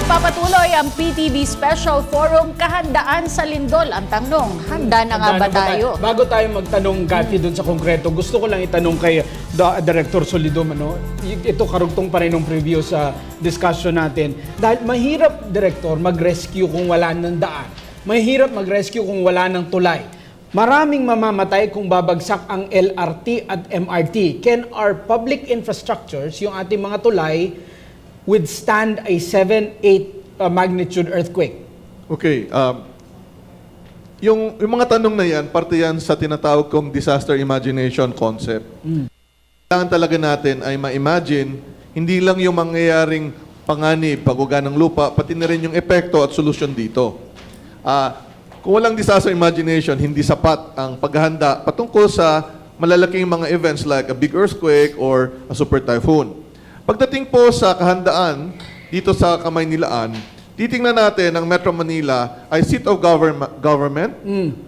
Nagpapatuloy ang PTV Special Forum Kahandaan sa Lindol. Ang tanong, handa na nga ba tayo? Bago tayo magtanong, Cathy, dun sa konkreto, gusto ko lang itanong kay Director Solidum, ito karugtong pa rin ng preview sa discussion natin. Dahil mahirap, Director, mag-rescue kung wala ng daan. Mahirap mag-rescue kung wala ng tulay. Maraming mamamatay kung babagsak ang LRT at MRT. Can our public infrastructures, yung ating mga tulay, withstand a 7-8 magnitude earthquake? Okay. Yung mga tanong na yan, parte yan sa tinatawag kong disaster imagination concept. Kailangan talaga natin ay ma-imagine, hindi lang yung mangyayaring panganib, pagguga ng lupa, pati na rin yung epekto at solusyon dito. Kung walang disaster imagination, hindi sapat ang paghahanda patungkol sa malalaking mga events like a big earthquake or a super typhoon. Pagdating po sa kahandaan, dito sa Kamaynilaan, titingnan natin ang Metro Manila ay seat of government,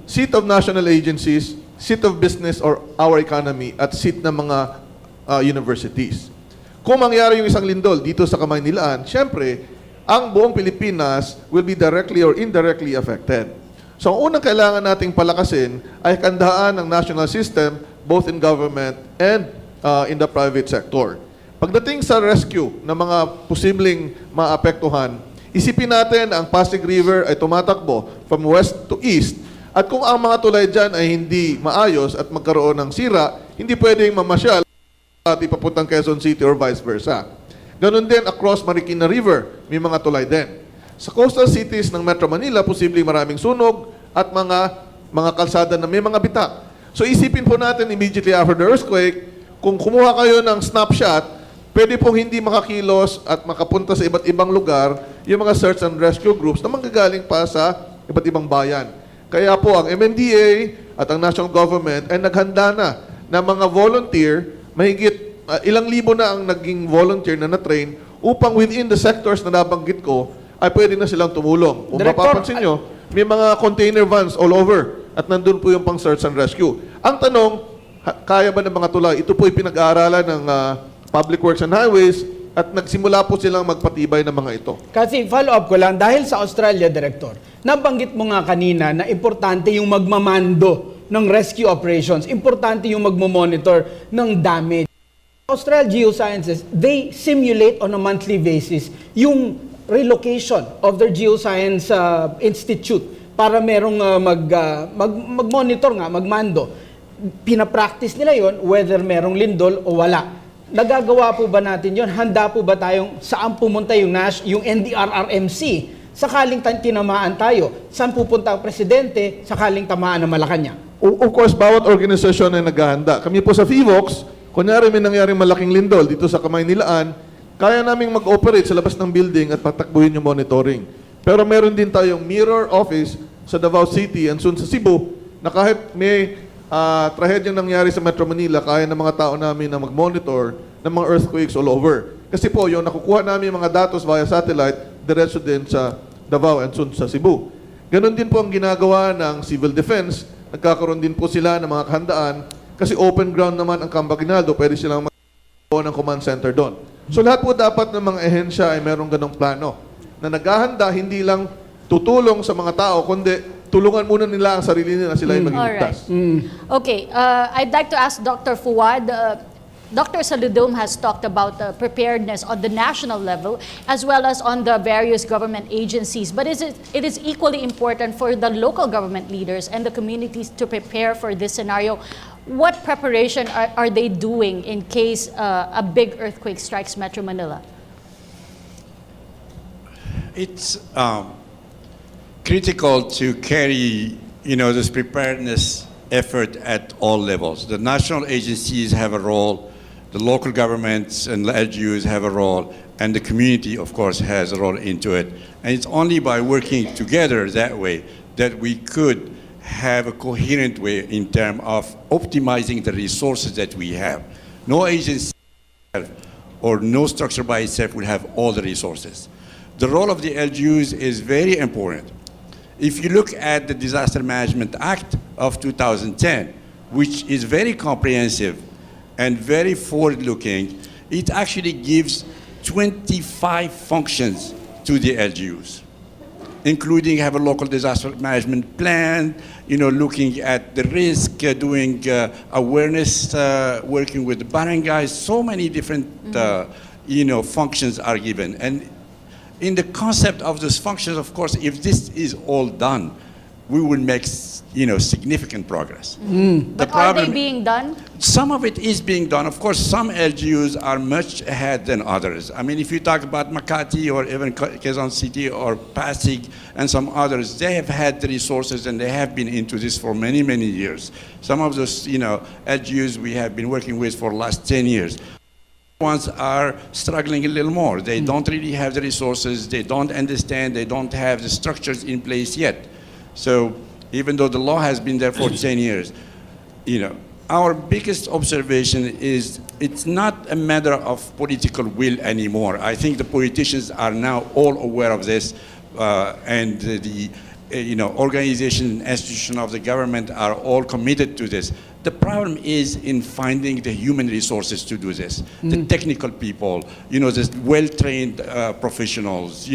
seat of national agencies, seat of business or our economy, at seat ng mga universities. Kung mangyari yung isang lindol dito sa Kamaynilaan, syempre, ang buong Pilipinas will be directly or indirectly affected. So, ang unang kailangan nating palakasin ay kahandaan ng national system, both in government and in the private sector. Pagdating sa rescue ng mga posibleng maapektuhan, isipin natin ang Pasig River ay tumatakbo from west to east. At kung ang mga tulay dyan ay hindi maayos at magkaroon ng sira, hindi pwedeng mamasyal at ipapuntang Quezon City or vice versa. Ganon din across Marikina River, may mga tulay din. Sa coastal cities ng Metro Manila, posibleng maraming sunog at mga kalsada na may mga bitak. So isipin po natin immediately after the earthquake, kung kumuha kayo ng snapshot, pwede pong hindi makakilos at makapunta sa iba't ibang lugar yung mga search and rescue groups na manggagaling pa sa iba't ibang bayan. Kaya po ang MMDA at ang national government ay naghanda na ng mga volunteer, mahigit ilang libo na ang naging volunteer na na-train upang within the sectors na nabanggit ko ay pwede na silang tumulong. Kung mapapansin nyo, may mga container vans all over at nandun po yung pang search and rescue. Ang tanong, kaya ba ng mga tulay? Ito po ay pinag-aaralan ng Public Works and Highways at nagsimula po silang magpatibay ng mga ito. Kasi follow-up ko lang, dahil sa Australia, Director, nabanggit mo nga kanina na importante yung magmamando ng rescue operations, importante yung magmamonitor ng damage. Australia Geosciences, they simulate on a monthly basis yung relocation of their Geoscience Institute para merong mag-monitor nga, magmando. Pinapractice nila yon whether merong lindol o wala. Nagagawa po ba natin yon? Handa po ba tayong saan pumunta yung NDRRMC sakaling tinamaan tayo? Saan pupunta ang presidente sakaling tamaan ng Malacanang? Of course, bawat organisasyon ay naghahanda. Kami po sa FIVOX, kunyari may nangyaring malaking lindol dito sa Kamaynilaan, kaya naming mag-operate sa labas ng building at patakbuhin yung monitoring. Pero meron din tayong mirror office sa Davao City and soon sa Cebu na kahit may trahedyang nangyari sa Metro Manila, kaya ng mga tao namin na mag-monitor ng mga earthquakes all over. Kasi po, yung nakukuha namin mga datos via satellite, diretso din sa Davao and soon sa Cebu. Ganon din po ang ginagawa ng Civil Defense. Nagkakaroon din po sila ng mga kahandaan kasi open ground naman ang Camp Aguinaldo, pwede silang magkaroon ng command center doon. So lahat po dapat ng mga ehensya ay merong ganong plano na naghahanda, hindi lang tutulong sa mga tao, kundi tulungan muna nila ang sarili nila, sila ay maging ligtas. Okay, I'd like to ask Dr. Fuad. Dr. Solidum has talked about the preparedness on the national level as well as on the various government agencies. But it is equally important for the local government leaders and the communities to prepare for this scenario. What preparation are they doing in case a big earthquake strikes Metro Manila? It's critical to carry, this preparedness effort at all levels. The national agencies have a role, the local governments and LGUs have a role, and the community, of course, has a role into it. And it's only by working together that way that we could have a coherent way in terms of optimizing the resources that we have. No agency or no structure by itself will have all the resources. The role of the LGUs is very important. If you look at the Disaster Management Act of 2010, which is very comprehensive and very forward-looking, it actually gives 25 functions to the LGUs, including have a local disaster management plan, looking at the risk, doing awareness, working with the barangays. So many different, functions are given. And in the concept of those functions, of course, if this is all done, we will make, significant progress. But are they being done? Some of it is being done. Of course, some LGUs are much ahead than others. I mean, if you talk about Makati or even Quezon City or Pasig and some others, they have had the resources and they have been into this for many, many years. Some of those, LGUs we have been working with for the last 10 years. Ones are struggling a little more. They don't really have the resources. They don't understand. They don't have the structures in place yet. So even though the law has been there for 10 years, our biggest observation is it's not a matter of political will anymore. I think the politicians are now all aware of this, and the organization and institution of the government are all committed to this. The problem is in finding the human resources to do this, the technical people, the well-trained professionals.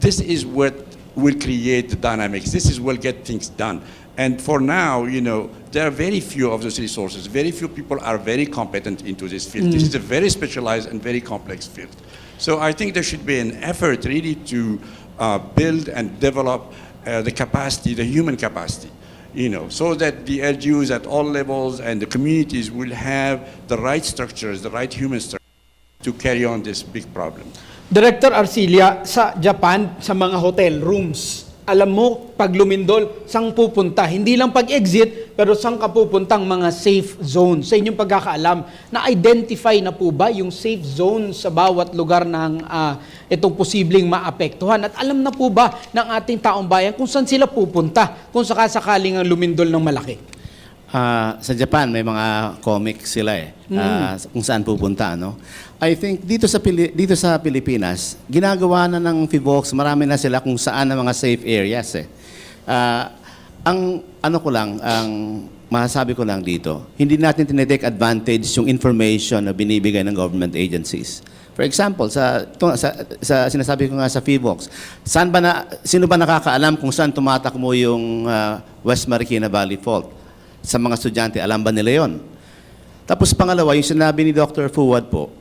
This is what will create the dynamics. This is what will get things done. And for now, there are very few of those resources. Very few people are very competent into this field. This is a very specialized and very complex field. So I think there should be an effort really to build and develop the capacity, the human capacity, so that the LGUs at all levels and the communities will have the right structures, the right human structures to carry on this big problem. Director Arcilia, sa Japan, sa mga hotel rooms, alam mo, pag lumindol, saan pupunta? Hindi lang pag-exit, pero saan ka pupuntang mga safe zones? Sa inyong pagkakaalam, na-identify na po ba yung safe zone sa bawat lugar ng itong posibleng maapektuhan? At alam na po ba ng ating taong bayan kung saan sila pupunta kung sakasakaling ang lumindol ng malaki? Sa Japan, may mga comics sila kung saan pupunta, no? I think dito sa Pilipinas, ginagawa na ng FIVOX, marami na sila kung saan ang mga safe areas ang masasabi ko lang dito, hindi natin tinitake advantage yung information na binibigay ng government agencies. For example, sa sinasabi ko nga sa FIVOX, sino ba nakakaalam kung saan tumatakbo yung West Marikina Valley Fault? Sa mga estudyante, alam ba nila yon? Tapos pangalawa, yung sinabi ni Dr. Fuad po,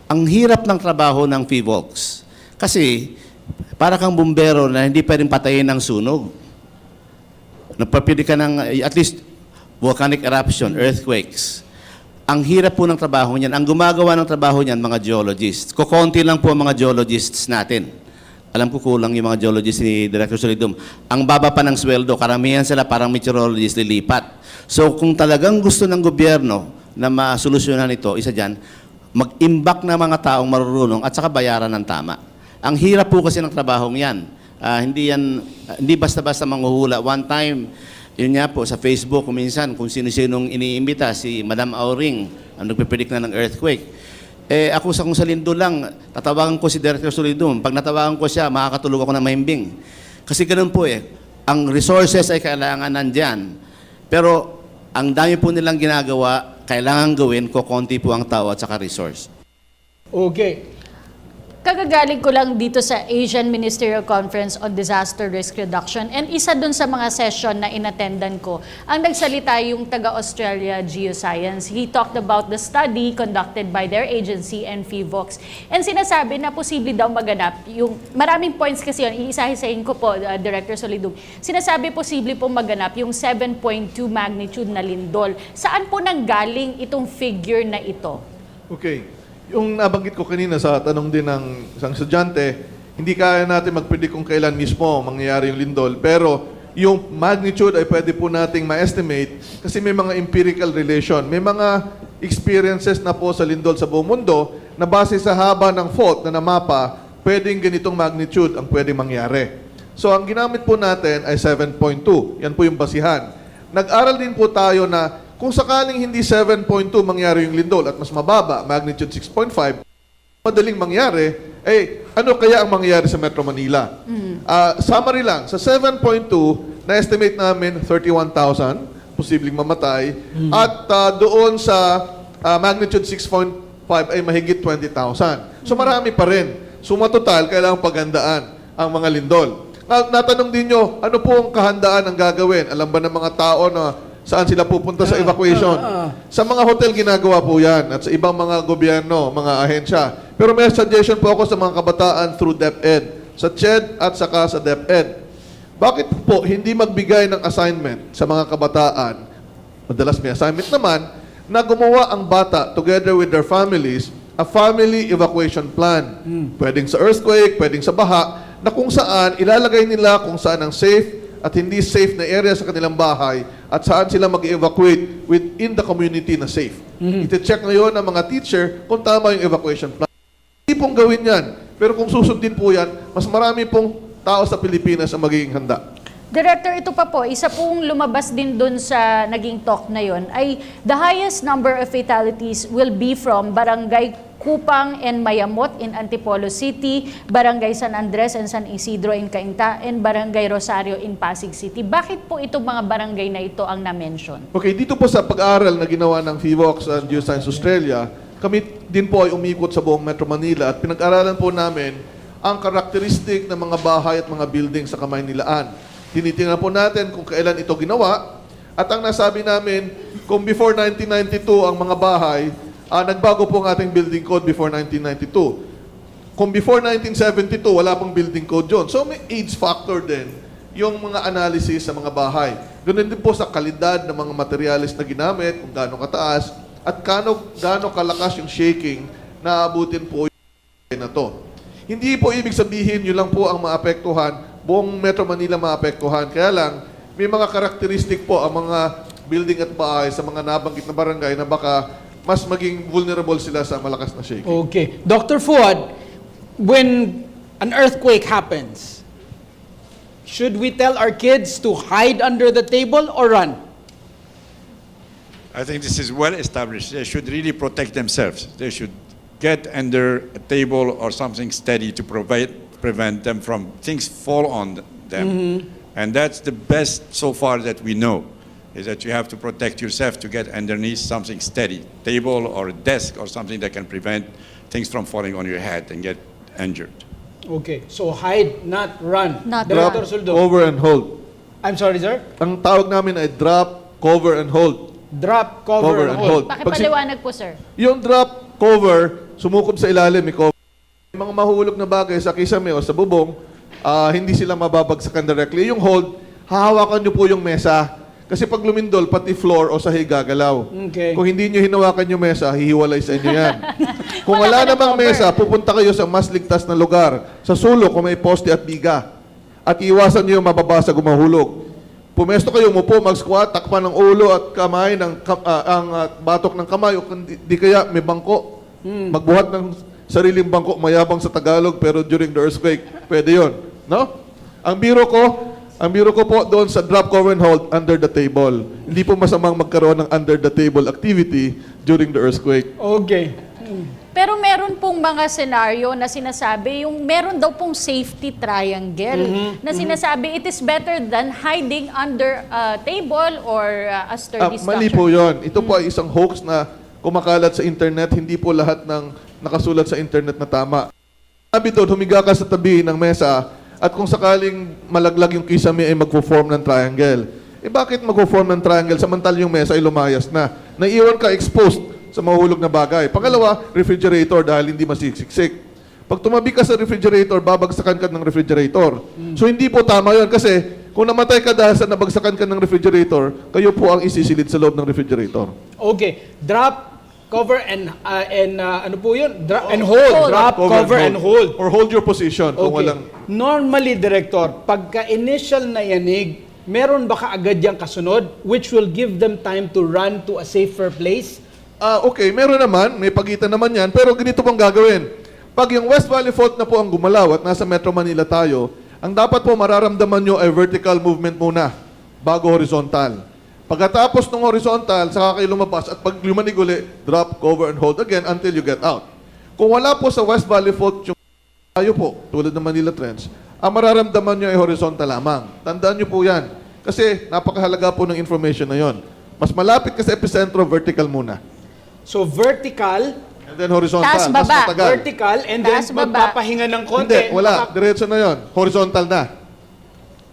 ang hirap ng trabaho ng FIVOX. Kasi, para kang bumbero na hindi pwedeng patayin ng sunog. Nagpapili ka ng, at least, volcanic eruption, earthquakes. Ang hirap po ng trabaho niyan. Ang gumagawa ng trabaho niyan, mga geologists. Kukunti lang po ang mga geologists natin. Alam ko kulang yung mga geologists ni Director Solidum. Ang baba pa ng sweldo, karamihan sila parang meteorologists lilipat. So kung talagang gusto ng gobyerno na masolusyonan ito, isa dyan, mag-imbak na mga taong marurunong at saka bayaran ng tama. Ang hirap po kasi ng trabahong yan. Hindi basta-basta manghuhula. One time, yun nga po, sa Facebook, minsan, kung sino-sinong iniimbita, si Madam Auring, ang nagpipredict na ng earthquake. Ako kung sa Lindol lang, tatawagan ko si Director Solidum. Pag natawagan ko siya, makakatulog ako ng mahimbing. Kasi ganun po ang resources ay kailangan nandyan. Pero ang dami po nilang ginagawa, kailangan gawin, kukunti po ang tao at saka resource. Okay. Kagagaling ko lang dito sa Asian Ministerial Conference on Disaster Risk Reduction, and isa dun sa mga session na inattendan ko, ang nagsalita yung taga-Australia GeoScience. He talked about the study conducted by their agency and FIVOX. And sinasabi na posible daw maganap yung, maraming points kasi yun, iisa-isahin ko po, Director Solidum. Sinasabi posible po maganap yung 7.2 magnitude na lindol. Saan po nanggaling itong figure na ito? Okay. Yung nabanggit ko kanina sa tanong din ng isang estudyante, hindi kaya natin mag-predict kung kailan mismo mangyayari yung lindol. Pero yung magnitude ay pwede po nating ma-estimate kasi may mga empirical relation. May mga experiences na po sa lindol sa buong mundo na base sa haba ng fault na namapa, pwedeng ganitong magnitude ang pwedeng mangyari. So ang ginamit po natin ay 7.2. Yan po yung basihan. Nag-aral din po tayo na kung sakaling hindi 7.2 mangyari yung lindol at mas mababa, magnitude 6.5, madaling mangyari, ano kaya ang mangyayari sa Metro Manila? Summary lang, sa 7.2, na-estimate namin 31,000 posibleng mamatay, at doon sa magnitude 6.5 ay mahigit 20,000. So marami pa rin. suma total, kailangan paghandaan ang mga lindol. Natanong din nyo, ano po ang kahandaan ang gagawin? Alam ba ng mga tao na saan sila pupunta sa evacuation? Sa mga hotel ginagawa po yan at sa ibang mga gobyerno, mga ahensya. Pero may suggestion po ako sa mga kabataan through DepEd, sa CHED at saka sa DepEd. Bakit po hindi magbigay ng assignment sa mga kabataan? Madalas may assignment naman na gumawa ang bata together with their families a family evacuation plan. Pwedeng sa earthquake, pwedeng sa baha, na kung saan ilalagay nila kung saan ang safe at hindi safe na area sa kanilang bahay at saan sila mag-evacuate within the community na safe. Iti-check ngayon ng mga teacher kung tama yung evacuation plan. Hindi pong gawin yan. Pero kung susundin po yan, mas marami pong tao sa Pilipinas ang magiging handa. Director, ito pa po, isa pong lumabas din dun sa naging talk na yon ay the highest number of fatalities will be from Barangay Kupang and Mayamot in Antipolo City, Barangay San Andres and San Isidro in Cainta, and Barangay Rosario in Pasig City. Bakit po itong mga barangay na ito ang na-mention? Okay, dito po sa pag-aaral na ginawa ng FIVOX and GSIS Australia, kami din po ay umikot sa buong Metro Manila at pinag-aralan po namin ang karakteristik ng mga bahay at mga building sa Kamaynilaan. Tinitingnan po natin kung kailan ito ginawa at ang nasabi namin, kung before 1992 ang mga bahay, nagbago po ang ating building code before 1992. Kung before 1972, wala pong building code yun. So may age factor din yung mga analysis sa mga bahay. Ganun din po sa kalidad ng mga materialis na ginamit, kung gaano kataas, at gaano kalakas yung shaking na abutin po yung na to. Hindi po ibig sabihin yun lang po ang maapektuhan, buong Metro Manila maapektuhan. Kaya lang, may mga karakteristik po ang mga building at bahay sa mga nabanggit na barangay na baka mas maging vulnerable sila sa malakas na shaking. Okay. Dr. Fuad, when an earthquake happens, should we tell our kids to hide under the table or run? I think this is well established. They should really protect themselves. They should get under a table or something steady to prevent them from things fall on them. And that's the best so far that we know, is that you have to protect yourself to get underneath something steady, table or a desk or something that can prevent things from falling on your head and get injured. Okay. So hide, not run. Not Dr. run. Suldo. Cover and hold. I'm sorry, sir. Ang tawag namin ay drop, cover, and hold. Drop, cover, and hold. Pakipaliwanag po, sir. Yung drop, cover, sumukob sa ilalim, may cover. Yung mga mahulog na bagay sa kisame o sa bubong, hindi sila mababagsakan directly. Yung hold, hahawakan nyo po yung mesa. Kasi pag lumindol, pati floor o sahig gagalaw. Okay. Kung hindi nyo hinawakan yung mesa, hihiwalay sa inyo yan. Kung wala namang mesa, pupunta kayo sa mas ligtas na lugar. Sa sulok, kung may poste at biga. At iwasan nyo yung mababasag o mahulog. Pumesto kayo, umupo, mag-squat, takpan ng ulo at kamay, ang batok ng kamay, o di kaya may bangko. Magbuhat ng sariling bangko, mayabang sa Tagalog, pero during the earthquake, pwede yun. No? Ang biro ko po doon sa drop, cover, and hold under the table. Hindi po masamang magkaroon ng under the table activity during the earthquake. Okay. Pero meron pong mga senaryo na sinasabi, yung meron daw pong safety triangle na sinasabi it is better than hiding under a table or a sturdy structure. Mali po yun. Ito po ay isang hoax na kumakalat sa internet. Hindi po lahat ng nakasulat sa internet na tama. Sabi doon, humiga ka sa tabi ng mesa at kung sakaling malaglag yung kisame ay magpo-form ng triangle. Eh bakit magpo-form ng triangle samantala yung mesa ay lumayas na? Naiiwan ka exposed sa mahulog na bagay. Pangalawa, refrigerator dahil hindi masisiksik. Pag tumabi ka sa refrigerator, babagsakan ka ng refrigerator. So hindi po tama yun kasi kung namatay ka dahil sa nabagsakan ka ng refrigerator, kayo po ang isisilid sa loob ng refrigerator. Okay. Drop, cover, and ano po yun? Drop and hold. Drop, cover, and hold. Or hold your position kung Okay. walang... Normally, Director, pagka-initial na yanig, meron ba kaagad yung kasunod which will give them time to run to a safer place? Okay, meron naman, may pagitan naman yan, pero ganito pong gagawin. Pag yung West Valley Fault na po ang gumalaw at nasa Metro Manila tayo, ang dapat po mararamdaman nyo ay vertical movement muna, bago horizontal. Pagkatapos ng horizontal, saka kayo lumabas at pag lumanig uli, drop, cover, and hold again until you get out. Kung wala po sa West Valley Fault yung tayo po, tulad ng Manila Trench, ang mararamdaman nyo ay horizontal lamang. Tandaan nyo po yan. Kasi napakahalaga po ng information na yon. Mas malapit ka sa epicentro, vertical muna. So, vertical, And then horizontal, Taas, mas baba. matagal. Vertical, and then Taas, baba. magpapahinga ng konti. Hindi, wala. Diretso na yon. Horizontal na.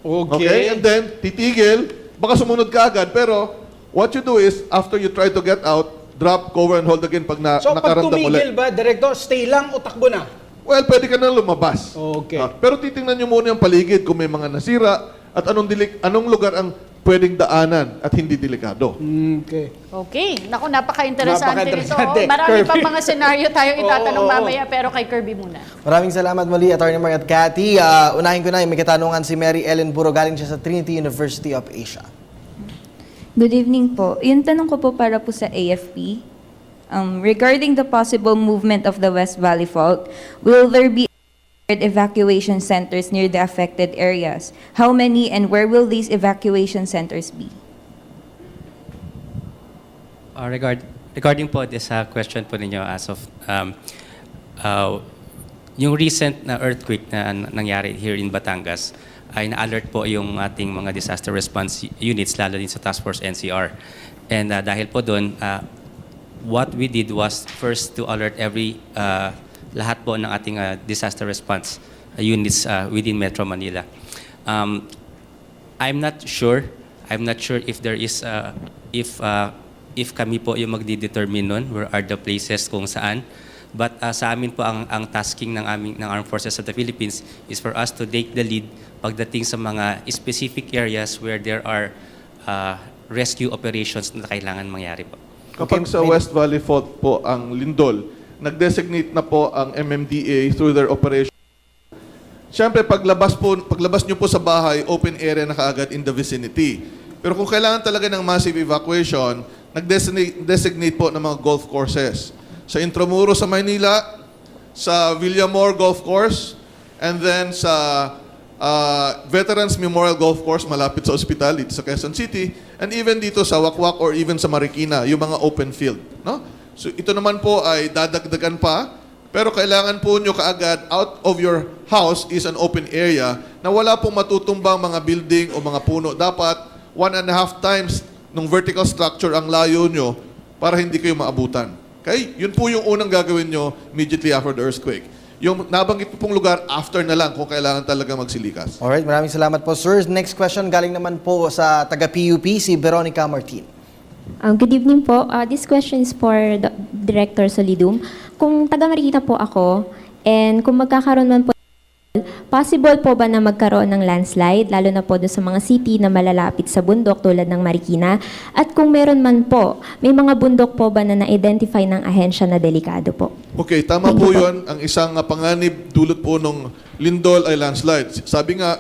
Okay? And then, titigil, baka sumunod ka agad, pero what you do is, after you try to get out, drop, cover, and hold again pag So pag nakaramdam tumigil ulit. ba, Director, stay lang o takbo na? Well, pwede ka na lumabas. Okay. Pero titingnan nyo muna yung paligid kung may mga nasira at anong lugar ang pwedeng daanan at hindi delikado. Okay. Okay. Naku, napaka-interesante nito. Napaka-interesante. Marami pa Kirby. mga senaryo tayong itatanong Oo. mamaya, pero kay Kirby muna. Maraming salamat muli, Atty. Mark at Cathy. Unahin ko na, may katanungan si Mary Ellen Buro, galing siya sa Trinity University of Asia. Good evening po. Yung tanong ko po para po sa AFP, regarding the possible movement of the West Valley Fault, will there be evacuation centers near the affected areas? How many and where will these evacuation centers be? Regarding po this question po ninyo as of yung recent na earthquake na nangyari here in Batangas, ay na-alert po yung ating mga disaster response units, lalo din sa Task Force NCR. And dahil po doon, what we did was first to alert lahat po ng ating disaster response units within Metro Manila. I'm not sure if there is if kami po yung magdi-determine nun where are the places kung saan. But sa amin po ang tasking ng Armed Forces of the Philippines is for us to take the lead pagdating sa mga specific areas where there are rescue operations na kailangan mangyari po. Kapag sa West Valley Fault po ang Lindol, nag-designate na po ang MMDA through their operation. Siyempre, paglabas nyo po sa bahay, open area na kaagad in the vicinity. Pero kung kailangan talaga ng massive evacuation, nag-designate po ng mga golf courses. Sa Intramuros sa Maynila, sa Villamor Golf Course, and then sa Veterans Memorial Golf Course malapit sa ospital dito sa Quezon City, and even dito sa Wakwak or even sa Marikina, yung mga open field. No? So ito naman po ay dadagdagan pa, pero kailangan po nyo kaagad out of your house is an open area na wala pong matutumbang mga building o mga puno. Dapat 1.5 times ng vertical structure ang layo nyo para hindi kayo maabutan. Okay? Yun po yung unang gagawin nyo immediately after the earthquake. Yung nabanggit po pong lugar, after na lang kung kailangan talaga magsilikas. Alright, maraming salamat po, sir. Next question galing naman po sa taga-PUP, si Veronica Martin. Good evening po. This question is for the Director Solidum. Kung taga Marikina po ako, and kung magkakaroon man po, possible po ba na magkaroon ng landslide, lalo na po doon sa mga city na malalapit sa bundok tulad ng Marikina? At kung meron man po, may mga bundok po ba na na-identify ng ahensya na delikado po? Okay, tama Thank po you po. yun. Ang isang panganib dulot po nung Lindol ay landslide. Sabi nga,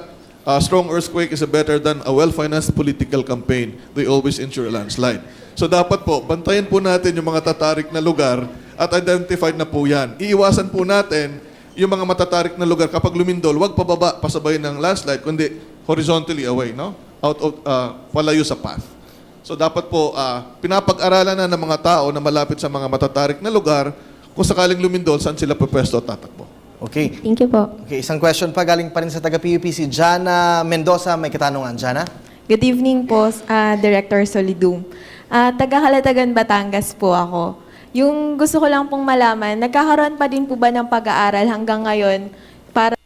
strong earthquake is better than a well-financed political campaign. They always ensure a landslide. So dapat po, bantayan po natin yung mga tatarik na lugar at identified na po yan. Iiwasan po natin yung mga matatarik na lugar kapag lumindol, wag pababa, pasabay ng landslide, kundi horizontally away, no? Out of, palayo sa path. So dapat po, pinapag-aralan na ng mga tao na malapit sa mga matatarik na lugar, kung sakaling lumindol, saan sila pwesto at tatakbo. Okay. Thank you po. Okay, isang question pa galing pa rin sa taga-PUP, si Jana Mendoza. May katanungan, Jana? Good evening po, Director Solidum. Taga-Halatagan, Batangas po ako. Yung gusto ko lang pong malaman, nagkakaroon pa din po ba ng pag-aaral hanggang ngayon para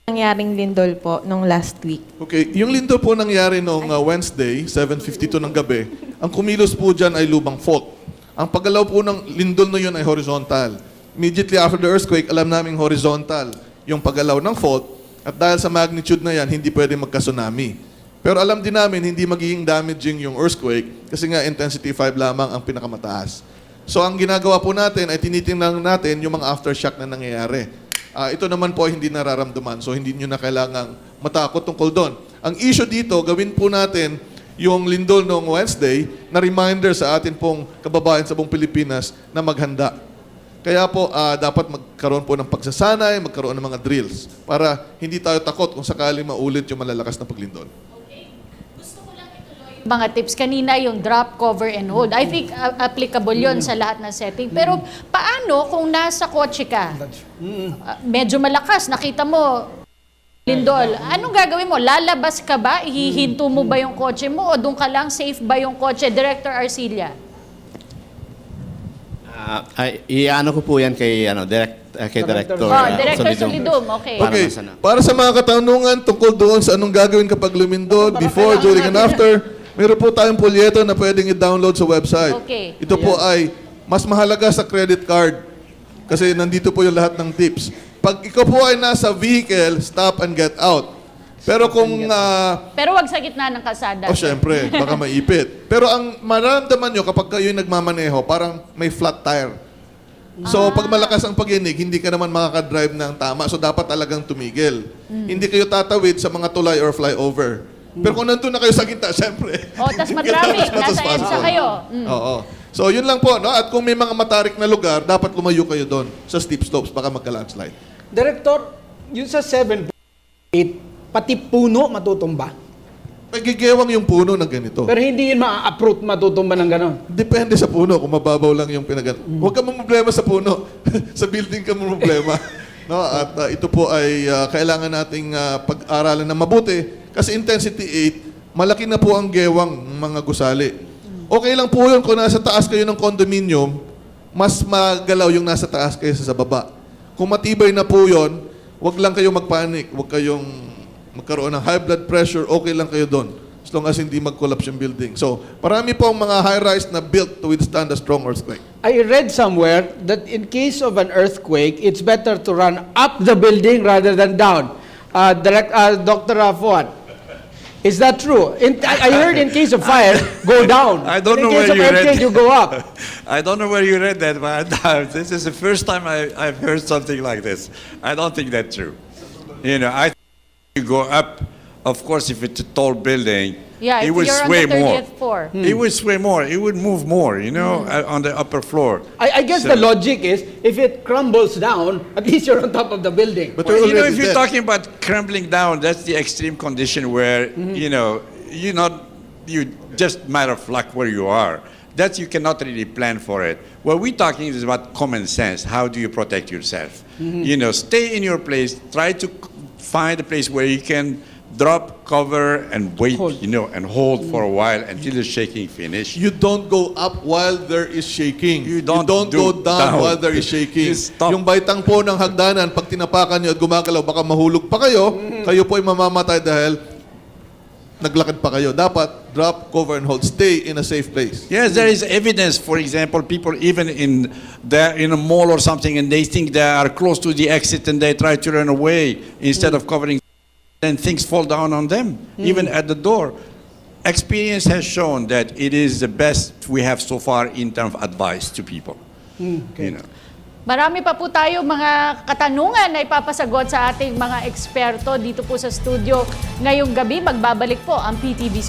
nangyaring lindol po nung last week? Okay, yung lindol po nangyari nung Wednesday, 7:52 ng gabi, ang kumilos po dyan ay lubang fault. Ang paggalaw po ng lindol na yun ay horizontal. Immediately after the earthquake, alam naming horizontal yung paggalaw ng fault, at dahil sa magnitude na yan, hindi pwede magka-tsunami. Pero alam din namin, hindi magiging damaging yung earthquake kasi nga intensity 5 lamang ang pinakamataas. So ang ginagawa po natin ay tinitingnan natin yung mga aftershock na nangyayari. Ito naman po ay hindi nararamdaman, so hindi nyo na kailangang matakot tungkol doon. Ang issue dito, gawin po natin yung lindol noong Wednesday na reminder sa atin pong kababayan sa buong Pilipinas na maghanda. Kaya po, dapat magkaroon po ng pagsasanay, magkaroon ng mga drills para hindi tayo takot kung sakaling maulit yung malalakas na paglindol. Mga tips kanina, yung drop, cover, and hold. I think applicable yon sa lahat ng setting. Pero paano kung nasa kotse ka? Medyo malakas, nakita mo, lindol. Anong gagawin mo? Lalabas ka ba? Ihihinto mo ba yung kotse mo? O doon ka lang, safe ba yung kotse? Director Arcilia. Iano ko po yan kay kay Director. Director Solidum, okay. Okay, masana. para sa mga katanungan tungkol doon sa anong gagawin kapag lumindol, before, during, and after, meron po tayong polyeto na pwedeng i-download sa website. Okay. Ito po ay mas mahalaga sa credit card kasi nandito po yung lahat ng tips. Pag ikaw po ay nasa vehicle, stop and get out. Pero kung... Pero wag sa gitna ng kalsada. syempre, baka maipit. Pero ang mararamdaman nyo kapag kayo nagmamaneho, parang may flat tire. So, pag malakas ang pag-inig, hindi ka naman makakadrive ng tama. So, dapat talagang tumigil. Hindi kayo tatawid sa mga tulay or flyover. Pero kung nandun na kayo sa gitna, syempre. Tas matraffic. Nasa EDSA kayo. Oo. So, yun lang po. No? At kung may mga matarik na lugar, dapat lumayo kayo doon sa steep slopes. Baka magka-landslide. Director, yun sa 7.8, pati puno matutumba. Nagigewang yung puno ng ganito. Pero hindi yun ma-uproot matutumba ng ganon. Depende sa puno kung mababaw lang yung pinagan. Huwag ka problema sa puno. Sa building ka problema. No? At ito po ay kailangan nating pag-aralan na mabuti kasi intensity 8, malaki na po ang gewang ng mga gusali. Okay lang po yun kung nasa taas kayo ng condominium, mas magalaw yung nasa taas kaysa sa baba. Kung matibay na po yun, huwag lang kayo magpanik, huwag kayong magkaroon ng high blood pressure, okay lang kayo doon. As long as hindi mag-collapse yung building. So, marami po ang mga high-rise na built to withstand a strong earthquake. I read somewhere that in case of an earthquake, it's better to run up the building rather than down. Dr. Fuad, is that true? I heard in case of fire, go down. I don't know in case where of you read earthquake, you go up. I don't know where you read that, but this is the first time I've heard something like this. I don't think that's true. You know, I think you go up, of course, if it's a tall building, it if would you're sway on the more. 30th floor. It would sway more. It would move more, you know, on the upper floor. I guess the logic is, if it crumbles down, at least you're on top of the building. But Well, you're you know, already if you're dead. talking about crumbling down, that's the extreme condition where, you know, you just matter of luck where you are. That you cannot really plan for it. What we're talking is about common sense. How do you protect yourself? You know, stay in your place. Try to find a place where you can drop, cover, and wait, you know, and hold for a while until the shaking finish. You don't go up while there is shaking. You don't go do down down. while there is shaking. You stop. Yung baitang po ng hagdanan, pag tinapakan nyo at gumagalaw, baka mahulog pa kayo, kayo po ay mamamatay dahil naglakad pa kayo. Dapat drop, cover, and hold. Stay in a safe place. Yes, there is evidence. For example, people even in a mall or something, and they think they are close to the exit, and they try to run away instead of covering. Then things fall down on them, even at the door. Experience has shown that it is the best we have so far in terms of advice to people. You know. Marami pa po tayo mga katanungan na ipapasagot sa ating mga eksperto dito po sa studio. Ngayong gabi, magbabalik po ang PTV